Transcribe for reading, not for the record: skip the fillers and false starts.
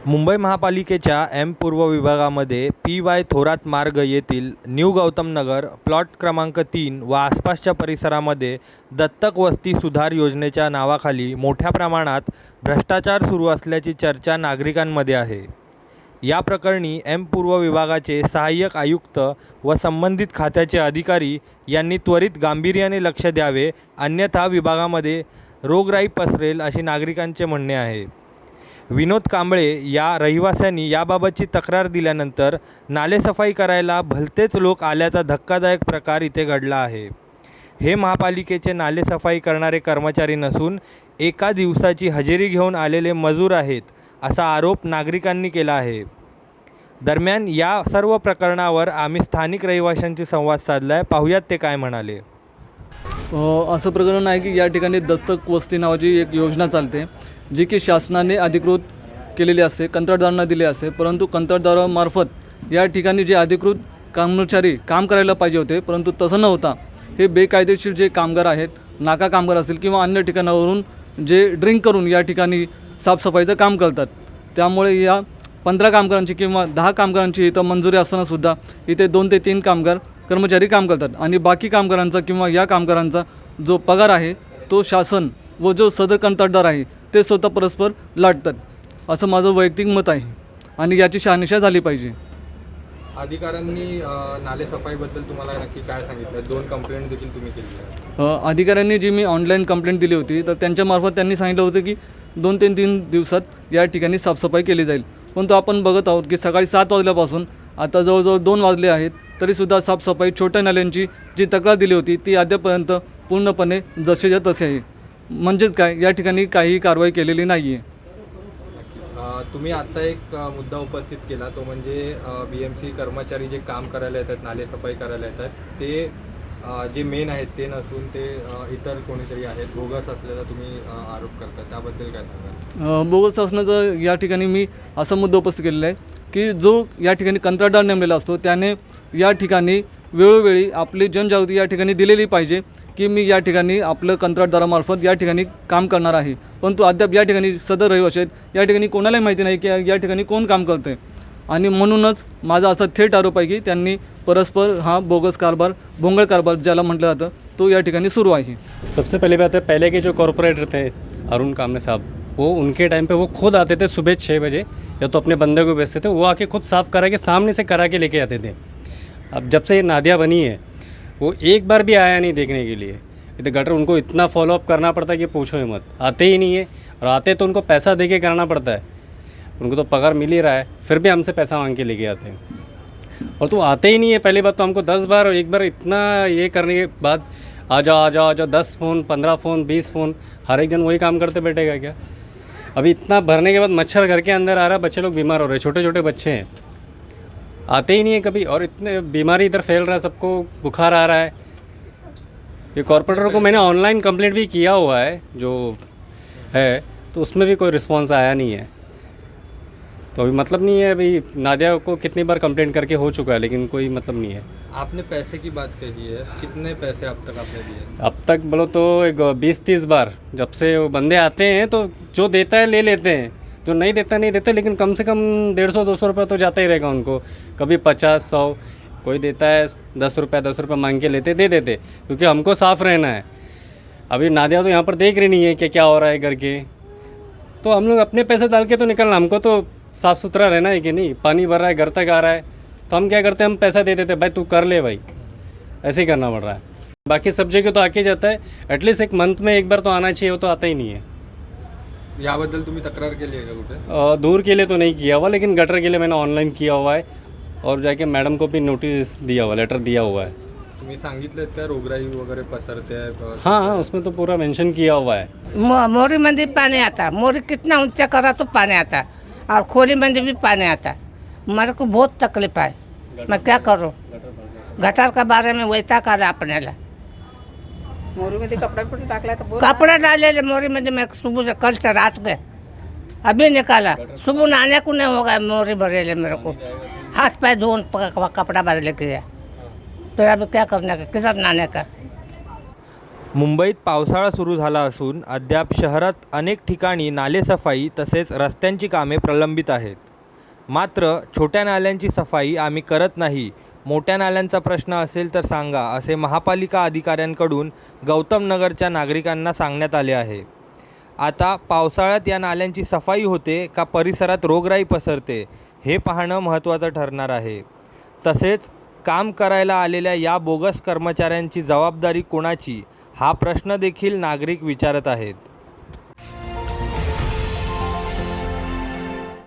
मुंबई महापालिकेच्या एम पूर्व विभागामध्ये पी.वाय. थोरात मार्ग येथील न्यू गौतम नगर प्लॉट क्रमांक 3 व आसपासच्या परिसरामध्ये दत्तक वस्ती सुधार योजनेच्या नावाखाली मोठ्या प्रमाणात भ्रष्टाचार सुरू असल्याची चर्चा नागरिकांमध्ये आहे. या प्रकरणी एम पूर्व विभागाचे सहाय्यक आयुक्त व संबंधित खात्याचे अधिकारी यांनी त्वरित गांभीर्याने लक्ष द्यावे, अन्यथा विभागामध्ये रोगराई पसरेल असे नागरिकांचे म्हणणे आहे. विनोद कांबळे या रहिवाशांनी याबाबतची तक्रार दिल्यानंतर नालेसफाई करायला भलतेच लोक आल्याचा धक्कादायक प्रकार इथे घडला आहे. हे महापालिकेचे नालेसफाई करणारे कर्मचारी नसून एका दिवसाची हजेरी घेऊन आलेले मजूर आहेत, असा आरोप नागरिकांनी केला आहे. दरम्यान या सर्व प्रकरणावर आम्ही स्थानिक रहिवाशांशी संवाद साधला आहे. पाहुयात ते काय म्हणाले. असं प्रकरण आहे की या ठिकाणी दत्तक वस्ती नावाची एक योजना चालते, जी की शासनाने अधिकृत केलेली असते, कंत्राटदारांना दिली असते. परंतु कंत्राटदारामार्फत या ठिकाणी जे अधिकृत कर्मचारी काम करायला पाहिजे होते, परंतु तसं न होता हे बेकायदेशीर जे कामगार आहेत, नाका कामगार असतील किंवा अन्य ठिकाणावरून जे ड्रिंक करून या ठिकाणी साफसफाईचं काम करतात. त्यामुळे या 15 कामगारांची किंवा 10 कामगारांची इथं मंजुरी असतानासुद्धा इथे 2 ते 3 कर्मचारी काम करतात आणि बाकी कामगारांचा किंवा या कामगारांचा जो पगार आहे तो शासन व जो सदर कंत्राटदार आहे ते स्वतः परस्पर लाटतात, असं माझं वैयक्तिक मत आहे आणि याची शहानिशा झाली पाहिजे. अधिकाऱ्यांनी नालेसफाईबद्दल तुम्हाला नक्की काय सांगितलं? 2 कंप्लेंट देखील तुम्ही केली. अधिकाऱ्यांनी जी मी ऑनलाईन कंप्लेंट दिली होती तर त्यांच्यामार्फत त्यांनी सांगितलं होतं की 2 ते 3 दिवसात या ठिकाणी साफसफाई केली जाईल. परंतु आपण बघत आहोत की सकाळी 7 वाजल्यापासून आता जवळजवळ 2 वाजले आहेत, तरीसुद्धा साफसफाई छोट्या नाल्यांची जी तक्रार दिली होती ती अद्यापर्यंत पूर्णपणे जसेच्या तसे आहे. म्हणजेच काय, या ठिकाणी काही कारवाई केलेली नाही आहे. तुम्ही आत्ता एक मुद्दा उपस्थित केला, तो म्हणजे BMC कर्मचारी जे काम करायला येतात, नालेसफाई करायला येतात, ते जे मेन आहेत ते नसून ते इतर कोणीतरी आहेत, बोगस असल्याचा तुम्ही आरोप करता. त्याबद्दल काय सांगाल? बोगस असण्याचं या ठिकाणी मी असा मुद्दा उपस्थित केलेला आहे की जो या ठिकाणी कंत्राटदार नेमलेला असतो त्याने या ठिकाणी वेळोवेळी आपली जनजागृती या ठिकाणी दिलेली पाहिजे की मी या ठिकाणी आपलं कंत्राटदारामार्फत या ठिकाणी काम करणार आहे. परंतु अद्याप या ठिकाणी सदर रहिवासी आहेत, या ठिकाणी कोणालाही माहिती नाही की या ठिकाणी कोण काम करतं आहे. आणि म्हणूनच माझा असा थेट आरोप आहे की त्यांनी परस्पर हा बोगस कारभार, भोंगळ कारभार ज्याला म्हटलं जातं, तो या ठिकाणी सुरू आहे. सबसे पहले बात है, पहले के जो कॉरपोरेटर थे अरुण कामने साहब, वो उनके टाइम पे वो खुद आते थे सुबह 6 बजे, या तो अपने बंदे को भेजते थे, वो आके खुद साफ़ करा के सामने से करा के लेके आते थे. अब जब से ये नादिया बनी है वो एक बार भी आया नहीं देखने के लिए. इधर गटर उनको इतना फॉलोअप करना पड़ता है कि पूछो ही मत. आते ही नहीं है, और आते तो उनको पैसा दे के कराना पड़ता है. उनको तो पगार मिल ही रहा है, फिर भी हमसे पैसा मांग के लेके आते हैं. और तो आते ही नहीं है. पहली बात तो हमको 10 बार, एक बार इतना ये करने के बाद आ जाओ 10 फ़ोन, 15 फ़ोन, 20 फ़ोन, हर एक जन वही काम करते बैठेगा क्या? अभी इतना भरने के बाद मच्छर घर के अंदर आ रहा है, बच्चे लोग बीमार हो रहे हैं, छोटे छोटे बच्चे हैं, आते ही नहीं है कभी. और इतने बीमारी इधर फैल रहा है, सबको बुखार आ रहा है. ये कॉर्पोरेटर को मैंने ऑनलाइन कंप्लेंट भी किया हुआ है जो है, तो उसमें भी कोई रिस्पांस आया नहीं है. तो अभी मतलब नहीं है. अभी नादिया को कितनी बार कंप्लेंट करके हो चुका है, लेकिन कोई मतलब नहीं है. आपने पैसे की बात कही है, कितने पैसे अब तक आपने दिए? अब तक बोलो तो एक 20-30 बार. जब से वो बंदे आते हैं तो जो देता है ले लेते हैं, जो नहीं देता नहीं देते, लेकिन कम से कम 150-200 रुपये तो जाता ही रहेगा उनको. कभी 50-100, कोई देता है 10 रुपये मांग के लेते, दे देते, क्योंकि हमको साफ़ रहना है. अभी नादिया तो यहाँ पर देख रही नहीं है कि क्या हो रहा है करके, तो हम लोग अपने पैसे डाल के तो निकलना. हमको तो साफ़ सुथरा रहना है कि नहीं. पानी भर रहा है, घर तक आ रहा है, तो हम क्या करते हैं, हम पैसा दे देते, भाई तू कर ले भाई, ऐसे ही करना पड़ रहा है. बाकी सब जगह तो आके जाता है, एटलीस्ट एक मंथ में एक बार तो आना चाहिए, वो तो आता ही नहीं है. याबद्दल तुम्ही तक्रार केली आहे का कुठे? दूर के लिए तो नहीं किया हुआ, लेकिन गटर के लिए मैंने ऑनलाइन किया हुआ है, और जाके मैडम को भी नोटिस दिया हुआ, लेटर दिया हुआ है. तुम्ही सांगितलं का रोगराई वगैरे पसरते आहे? हाँ, उसमें तो पूरा मेंशन किया हुआ है. मोरीमध्ये पानी आता, मोरी कितना ऊंचा करा तो पानी आता, और खोली में भी पानी आता. मेरे को बहुत तकलीफ है, मैं क्या करूँ. गटर के बारे में वैता करा आपल्याला. मोरीमध्ये कपडा पण टाकला तर कपड़ा डाले मोरी में, मैं सुबह से कल से रात के अभी निकाला. सुबह नहाने को नहीं होगा, मोरी भरेले मेरे को. हाथ पैर धोन कपड़ा बदले किया, फिर अभी क्या करने का, किधर नहाने का. मुंबईत पावसाळा सुरू झाला असून अद्याप शहरात अनेक ठिकाणी नालेसफाई तसेच रस्त्यांची कामे प्रलंबित आहेत. मात्र छोट्या नाल्यांची सफाई आम्ही करत नाही, मोठ्या नाल्यांचा प्रश्न असेल तर सांगा, असे महापालिका अधिकाऱ्यांकडून गौतम नगरच्या नागरिकांना सांगण्यात आले आहे. आता पावसाळ्यात या नाल्यांची सफाई होते का परिसरात रोगराई पसरते हे पाहणं महत्त्वाचं ठरणार आहे. तसेच काम करायला आलेल्या या बोगस कर्मचाऱ्यांची जबाबदारी कोणाची हा प्रश्न देखील नागरिक विचारत आहेत.